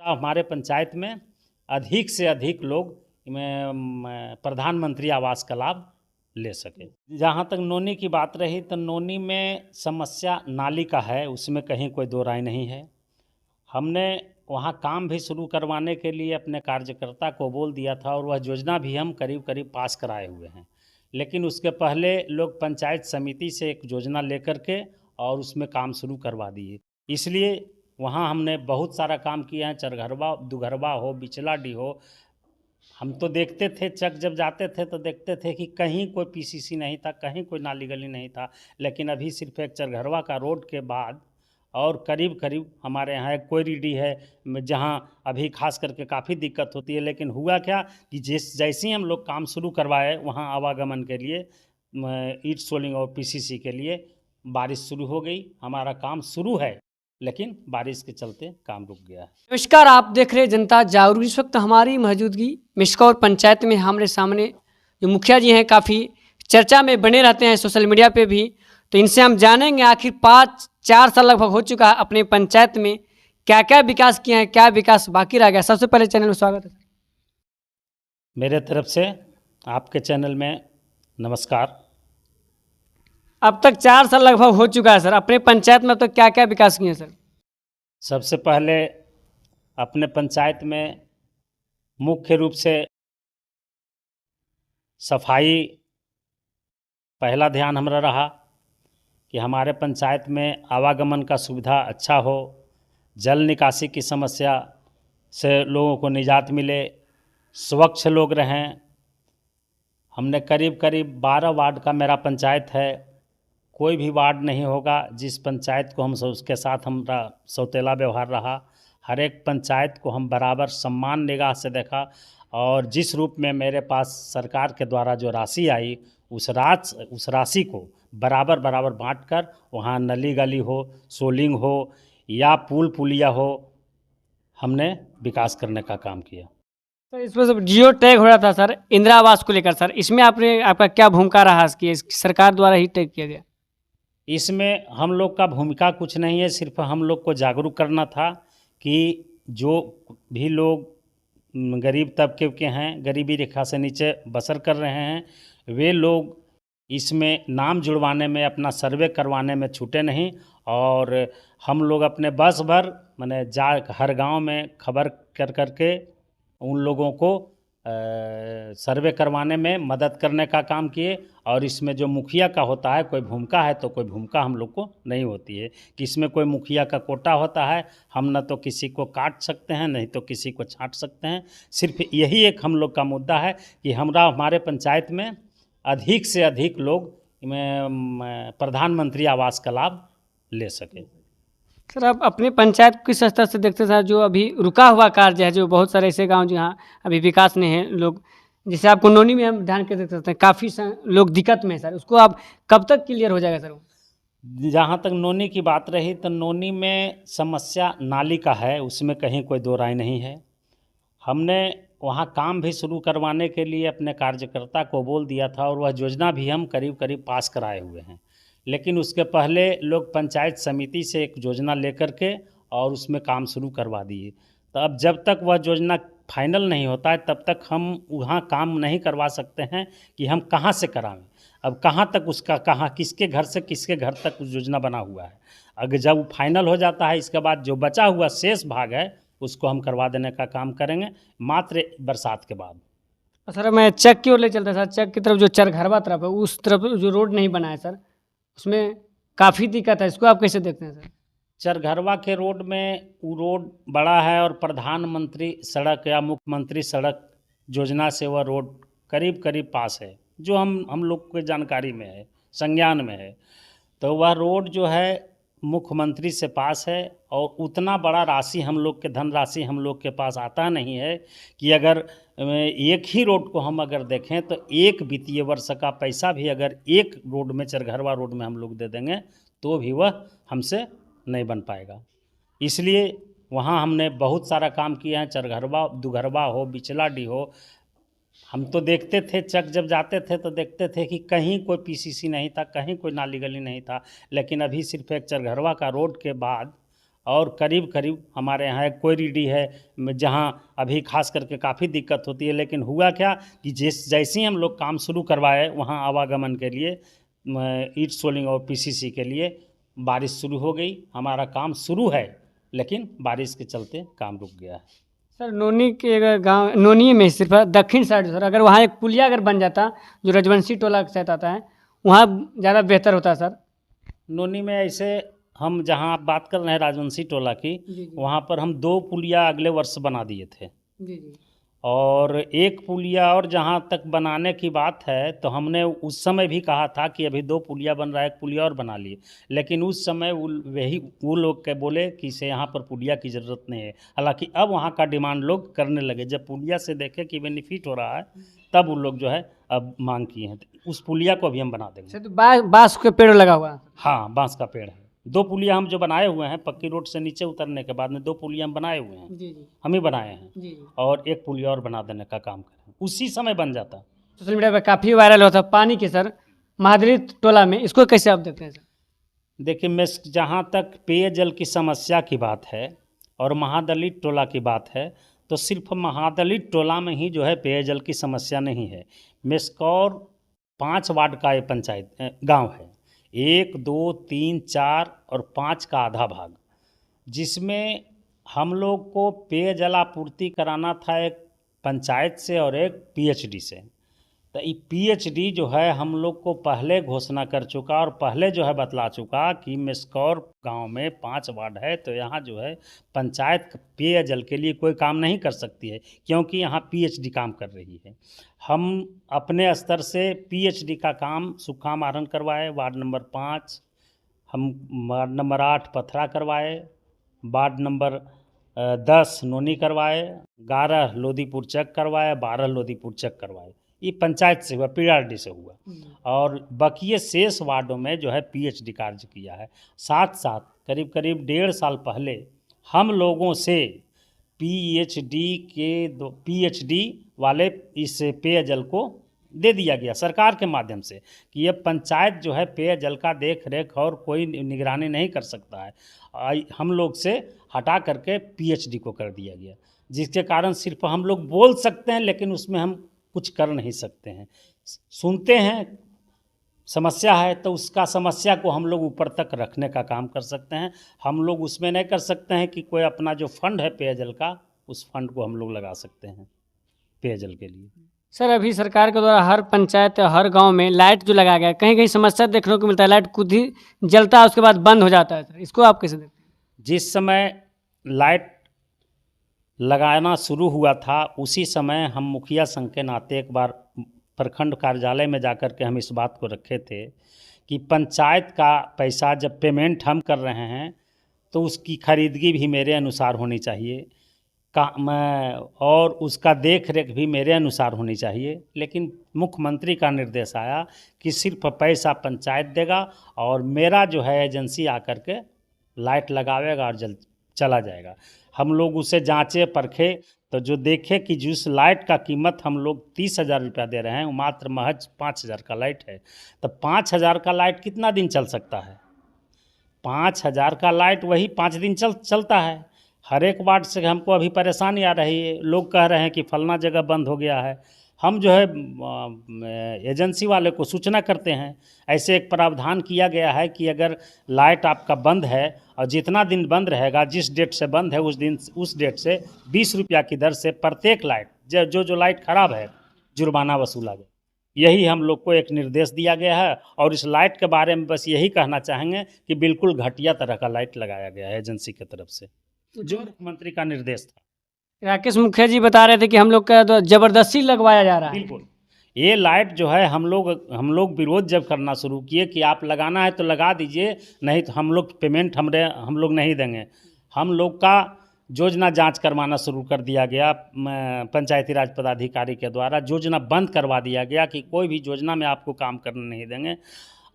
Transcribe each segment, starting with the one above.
हमारे पंचायत में अधिक से अधिक लोग प्रधानमंत्री आवास का लाभ ले सके। जहाँ तक नोनी की बात रही तो नोनी में समस्या नाली का है, उसमें कहीं कोई दो राय नहीं है। हमने वहाँ काम भी शुरू करवाने के लिए अपने कार्यकर्ता को बोल दिया था और वह योजना भी हम करीब करीब पास कराए हुए हैं, लेकिन उसके पहले लोग पंचायत समिति से एक योजना लेकर के और उसमें काम शुरू करवा दिए। इसलिए वहाँ हमने बहुत सारा काम किया है, चरघरवा दुघरवा हो, बिचलाडी हो। हम तो देखते थे, चक जब जाते थे तो देखते थे कि कहीं कोई पीसीसी नहीं था, कहीं कोई नाली गली नहीं था, लेकिन अभी सिर्फ एक चरघरवा का रोड के बाद और करीब करीब हमारे यहाँ एक कोयरीडी है जहाँ अभी खास करके काफ़ी दिक्कत होती है। लेकिन हुआ क्या कि जैसे ही हम लोग काम शुरू करवाए वहाँ आवागमन के लिए ईट सोलिंग और पीसीसी के लिए बारिश शुरू हो गई। हमारा काम शुरू है लेकिन बारिश के चलते काम रुक गया है। नमस्कार, आप देख रहे हैं जनता जागरूक। इस वक्त हमारी मौजूदगी मिश्कौर पंचायत में हमारे सामने जो मुखिया जी हैं काफ़ी चर्चा में बने रहते हैं सोशल मीडिया पे भी, तो इनसे हम जानेंगे आखिर 4 साल लगभग हो चुका है अपने पंचायत में क्या क्या विकास किए हैं, क्या विकास बाकी रह गया। सबसे पहले चैनल में स्वागत है। मेरे तरफ से आपके चैनल में नमस्कार। अब तक 4 साल लगभग हो चुका है सर, अपने पंचायत में अब तक क्या क्या विकास किए हैं सर? सबसे पहले अपने पंचायत में मुख्य रूप से सफाई पहला ध्यान हमारा रहा कि हमारे पंचायत में आवागमन का सुविधा अच्छा हो, जल निकासी की समस्या से लोगों को निजात मिले, स्वच्छ लोग रहें। हमने करीब करीब 12 वार्ड का मेरा पंचायत है, कोई भी वार्ड नहीं होगा जिस पंचायत को हम उसके साथ हमारा सौतेला व्यवहार रहा। हर एक पंचायत को हम बराबर सम्मान निगाह से देखा और जिस रूप में मेरे पास सरकार के द्वारा जो राशि आई उस राशि को बराबर बांट कर वहाँ नली गली हो, सोलिंग हो या पुल पुलिया हो, हमने विकास करने का काम किया। सर इसमें सब जियो टैग हो रहा था सर इंदिरा आवास को लेकर, सर इसमें आपका क्या भूमिका रहा कि सरकार द्वारा ही टैग किया गया? इसमें हम लोग का भूमिका कुछ नहीं है, सिर्फ हम लोग को जागरूक करना था कि जो भी लोग गरीब तबके के हैं, गरीबी रेखा से नीचे बसर कर रहे हैं, वे लोग इसमें नाम जुड़वाने में, अपना सर्वे करवाने में छूटे नहीं। और हम लोग अपने बस भर माने हर गांव में खबर कर करके उन लोगों को सर्वे करवाने में मदद करने का काम किए। और इसमें जो मुखिया का होता है कोई भूमिका है तो कोई भूमिका हम लोग को नहीं होती है कि इसमें कोई मुखिया का कोटा होता है। हम न तो किसी को काट सकते हैं नहीं तो किसी को छांट सकते हैं। सिर्फ यही एक हम लोग का मुद्दा है कि हमारे पंचायत में अधिक से अधिक लोग प्रधानमंत्री आवास का लाभ ले सके। सर आप अपने पंचायत को किस स्तर से देखते हैं सर, जो अभी रुका हुआ कार्य है, जो बहुत सारे ऐसे गांव जहां अभी विकास नहीं है, लोग जैसे आपको नोनी में हम ध्यान के सकते हैं काफ़ी लोग दिक्कत में है सर, उसको आप कब तक क्लियर हो जाएगा सर? जहाँ तक नोनी की बात रही तो नोनी में समस्या नाली का है, उसमें कहीं कोई दो राय नहीं है। हमने वहाँ काम भी शुरू करवाने के लिए अपने कार्यकर्ता को बोल दिया था और वह योजना भी हम करीब करीब पास कराए हुए हैं, लेकिन उसके पहले लोग पंचायत समिति से एक योजना लेकर के और उसमें काम शुरू करवा दिए। तो अब जब तक वह योजना फाइनल नहीं होता है तब तक हम वहाँ काम नहीं करवा सकते हैं कि हम कहाँ से करावें। अब कहाँ तक उसका किसके घर से किसके घर तक उस योजना बना हुआ है। अगर जब फाइनल हो जाता है इसके बाद जो बचा हुआ शेष भाग है उसको हम करवा देने का काम करेंगे मात्र बरसात के बाद। सर मैं चक की ओर ले चलता सर, चक की तरफ जो चरघरवा तरफ है उस तरफ जो रोड नहीं बना है सर, उसमें काफ़ी दिक्कत है, इसको आप कैसे देखते हैं सर? चरघरवा के रोड में वो रोड बड़ा है और प्रधानमंत्री सड़क या मुख्यमंत्री सड़क योजना से वह रोड करीब करीब पास है, जो हम लोग को जानकारी में है, संज्ञान में है। तो वह रोड जो है मुख्यमंत्री से पास है और उतना बड़ा राशि हम लोग के धनराशि हम लोग के पास आता नहीं है कि अगर एक ही रोड को हम अगर देखें तो एक वित्तीय वर्ष का पैसा भी अगर एक रोड में चरघरवा रोड में हम लोग दे देंगे तो भी वह हमसे नहीं बन पाएगा। इसलिए वहाँ हमने बहुत सारा काम किया है, चरघरवा दुघरवा हो, बिचलाडी हो। हम तो देखते थे, चक जब जाते थे तो देखते थे कि कहीं कोई पीसीसी नहीं था, कहीं कोई नाली गली नहीं था, लेकिन अभी सिर्फ एक चरघरवा का रोड के बाद और करीब करीब हमारे यहाँ एक कोयरीडी है जहाँ अभी खास करके काफ़ी दिक्कत होती है। लेकिन हुआ क्या कि जैसे ही हम लोग काम शुरू करवाए वहाँ आवागमन के लिए ईट सोलिंग और पीसीसी के लिए बारिश शुरू हो गई। हमारा काम शुरू है लेकिन बारिश के चलते काम रुक गया है। सर नोनी के अगर गाँव नोनी में सिर्फ दक्षिण साइड सर, अगर वहाँ एक पुलिया अगर बन जाता जो रजवंशी टोला के साथ आता है, वहाँ ज़्यादा बेहतर होता सर। नोनी में ऐसे हम जहाँ आप बात कर रहे हैं राजवंशी टोला की, वहाँ पर हम 2 पुलिया अगले वर्ष बना दिए थे जी जी। और एक पुलिया और जहाँ तक बनाने की बात है तो हमने उस समय भी कहा था कि अभी 2 पुलिया बन रहा है, एक पुलिया और बना लिए। लेकिन उस समय वो लोग के बोले कि इसे यहाँ पर पुलिया की ज़रूरत नहीं है। हालांकि अब वहाँ का डिमांड लोग करने लगे, जब पुलिया से देखे कि बेनिफिट हो रहा है तब वो लोग जो है अब मांग किए हैं। उस पुलिया को भी हम बना देंगे। तो बाँस के पेड़ लगा हुआ है। हाँ, बांस का पेड़ है। 2 पुलिया हम जो बनाए हुए हैं, पक्की रोड से नीचे उतरने के बाद में 2 पुलिया हम बनाए हुए हैं। जी जी हम ही बनाए हैं जी। और एक पुलिया और बना देने का काम करें, उसी समय बन जाता। सोशल मीडिया पर काफ़ी वायरल होता पानी के सर महादलित टोला में, इसको कैसे आप देखते हैं सर? देखिए, मैं जहाँ तक पेयजल की समस्या की बात है और महादलित टोला की बात है तो सिर्फ महादलित टोला में ही जो है पेयजल की समस्या नहीं है। मेस्कौर 5 वार्ड का ये पंचायत गांव है, 1, 2, 3, 4 और 5 का आधा भाग, जिसमें हम लोग को पेयजल आपूर्ति कराना था एक पंचायत से और एक पीएचडी से। तो ये पीएचडी जो है हम लोग को पहले घोषणा कर चुका और पहले जो है बतला चुका कि मेस्कौर गांव में 5 वार्ड है तो यहाँ जो है पंचायत पेयजल के लिए कोई काम नहीं कर सकती है, क्योंकि यहाँ पीएचडी काम कर रही है। हम अपने स्तर से पीएचडी का काम सुखा मारन करवाए, वार्ड नंबर 5, हम वार्ड नंबर 8 पथरा करवाए, वार्ड नंबर 10 नोनी करवाए, 11 लोदीपुर चक करवाए, 12 लोदीपुर चक करवाए। ये पंचायत से हुआ, पीआरडी से हुआ। और बाकी शेष वार्डों में जो है पीएचडी कार्य किया है। साथ साथ करीब करीब 1.5 साल पहले हम लोगों से पीएचडी वाले इस पेयजल को दे दिया गया सरकार के माध्यम से कि ये पंचायत जो है पेयजल का देख रेख और कोई निगरानी नहीं कर सकता है। हम लोग से हटा करके पीएचडी को कर दिया गया, जिसके कारण सिर्फ हम लोग बोल सकते हैं लेकिन उसमें हम कुछ कर नहीं सकते हैं। सुनते हैं समस्या है तो उसका समस्या को हम लोग ऊपर तक रखने का काम कर सकते हैं। हम लोग उसमें नहीं कर सकते हैं कि कोई अपना जो फंड है पेयजल का, उस फंड को हम लोग लगा सकते हैं पेयजल के लिए। सर अभी सरकार के द्वारा हर पंचायत हर गांव में लाइट जो लगाया गया, कहीं कहीं समस्या देखने को मिलता है, लाइट खुद ही जलता है उसके बाद बंद हो जाता है। सर इसको आप कैसे देखते हैं? जिस समय लाइट लगाना शुरू हुआ था उसी समय हम मुखिया संघ के नाते एक बार प्रखंड कार्यालय में जाकर के हम इस बात को रखे थे कि पंचायत का पैसा जब पेमेंट हम कर रहे हैं तो उसकी खरीदगी भी मेरे अनुसार होनी चाहिए और उसका देख रेख भी मेरे अनुसार होनी चाहिए। लेकिन मुख्यमंत्री का निर्देश आया कि सिर्फ पैसा पंचायत देगा और मेरा जो है एजेंसी आकर के लाइट लगावेगा और चला जाएगा। हम लोग उसे जांचे परखे तो जो देखे कि जिस लाइट का कीमत हम लोग 30,000 रुपया दे रहे हैं वो मात्र महज 5,000 का लाइट है। तो 5,000 का लाइट कितना दिन चल सकता है? 5,000 का लाइट वही 5 दिन चलता है। हर एक वार्ड से हमको अभी परेशानी आ रही है, लोग कह रहे हैं कि फलना जगह बंद हो गया है। हम जो है एजेंसी वाले को सूचना करते हैं। ऐसे एक प्रावधान किया गया है कि अगर लाइट आपका बंद है और जितना दिन बंद रहेगा, जिस डेट से बंद है उस डेट से 20 रुपया की दर से प्रत्येक लाइट जो लाइट ख़राब है जुर्माना वसूला जाए। यही हम लोग को एक निर्देश दिया गया है और इस लाइट के बारे में बस यही कहना चाहेंगे कि बिल्कुल घटिया तरह का लाइट लगाया गया है एजेंसी की तरफ से, जो मुख्यमंत्री का निर्देश था। राकेश मुखिया जी बता रहे थे कि हम लोग का तो ज़बरदस्ती लगवाया जा रहा है। बिल्कुल, ये लाइट जो है हम लोग विरोध जब करना शुरू किए कि आप लगाना है तो लगा दीजिए, नहीं तो हम लोग पेमेंट हम लोग नहीं देंगे। हम लोग का योजना जांच करवाना शुरू कर दिया गया पंचायती राज पदाधिकारी के द्वारा। योजना बंद करवा दिया गया कि कोई भी योजना में आपको काम करने नहीं देंगे।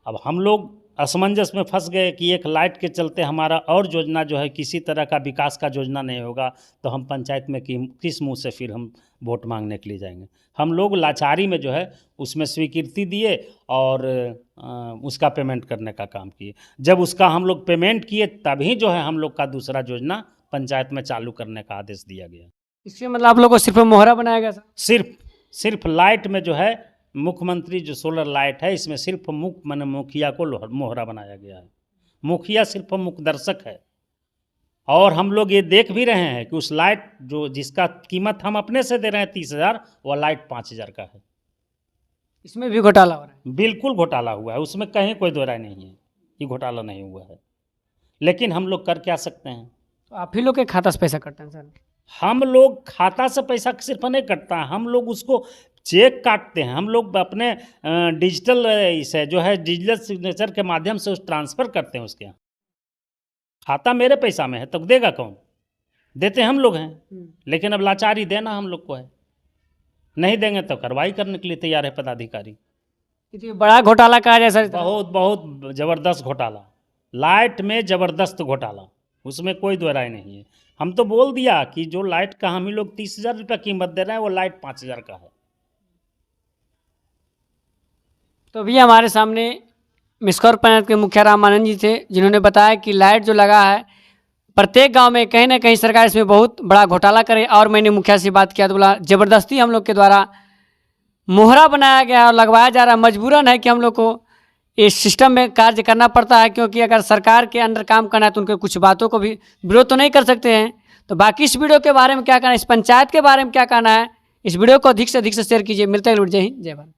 अब हम लोग असमंजस में फंस गए कि एक लाइट के चलते हमारा और योजना जो है किसी तरह का विकास का योजना नहीं होगा, तो हम पंचायत में किस मुंह से फिर हम वोट मांगने के लिए जाएंगे। हम लोग लाचारी में जो है उसमें स्वीकृति दिए और उसका पेमेंट करने का काम किए। जब उसका हम लोग पेमेंट किए तभी जो है हम लोग का दूसरा योजना पंचायत में चालू करने का आदेश दिया गया। इसमें मतलब आप लोग को सिर्फ मोहरा बनाया गया सर? सिर्फ लाइट में जो है मुख्यमंत्री जो सोलर लाइट है इसमें सिर्फ मुखिया को मोहरा बनाया गया है। मुखिया सिर्फ मुखदर्शक है और हम लोग ये देख भी रहे हैं कि उस लाइट जो जिसका कीमत हम अपने से दे रहे हैं 30,000, वह लाइट 5,000 का है। इसमें भी घोटाला हो रहा है? बिल्कुल घोटाला हुआ है, उसमें कहीं कोई दो राय नहीं है कि घोटाला नहीं हुआ है। लेकिन हम लोग कर क्या सकते हैं? तो आप ही लोग के खाता से पैसा कटते हैं सर? हम लोग खाता से पैसा सिर्फ नहीं कटता है, हम लोग उसको चेक काटते हैं। हम लोग अपने डिजिटल इसे जो है डिजिटल सिग्नेचर के माध्यम से उस ट्रांसफ़र करते हैं उसके यहाँ। खाता मेरे पैसा में है तो देगा कौन? देते हम लोग हैं, लेकिन अब लाचारी देना हम लोग को है। नहीं देंगे तो कार्रवाई करने के लिए तैयार है पदाधिकारी। ये बड़ा घोटाला कहा जाए सर? बहुत ज़बरदस्त घोटाला, लाइट में ज़बरदस्त घोटाला, उसमें कोई दो राय नहीं है। हम तो बोल दिया कि जो लाइट का हम ही लोग 30,000 रुपये कीमत दे रहे हैं वो लाइट 5,000 का है। तो भी हमारे सामने मिस्कौर पंचायत के मुखिया रामानंद जी थे, जिन्होंने बताया कि लाइट जो लगा है प्रत्येक गांव में कहीं ना कहीं सरकार इसमें बहुत बड़ा घोटाला करे। और मैंने मुखिया से बात किया तो बोला ज़बरदस्ती हम लोग के द्वारा मोहरा बनाया गया और लगवाया जा रहा है। मजबूरन है कि हम लोग को इस सिस्टम में कार्य करना पड़ता है, क्योंकि अगर सरकार के अंडर काम करना है तो उनके कुछ बातों को भी विरोध तो नहीं कर सकते हैं। तो बाकी इस वीडियो के बारे में क्या कहना है, इस पंचायत के बारे में क्या कहना है, इस वीडियो को अधिक से शेयर कीजिए। मिलते हैं, जय हिंद, जय भारत।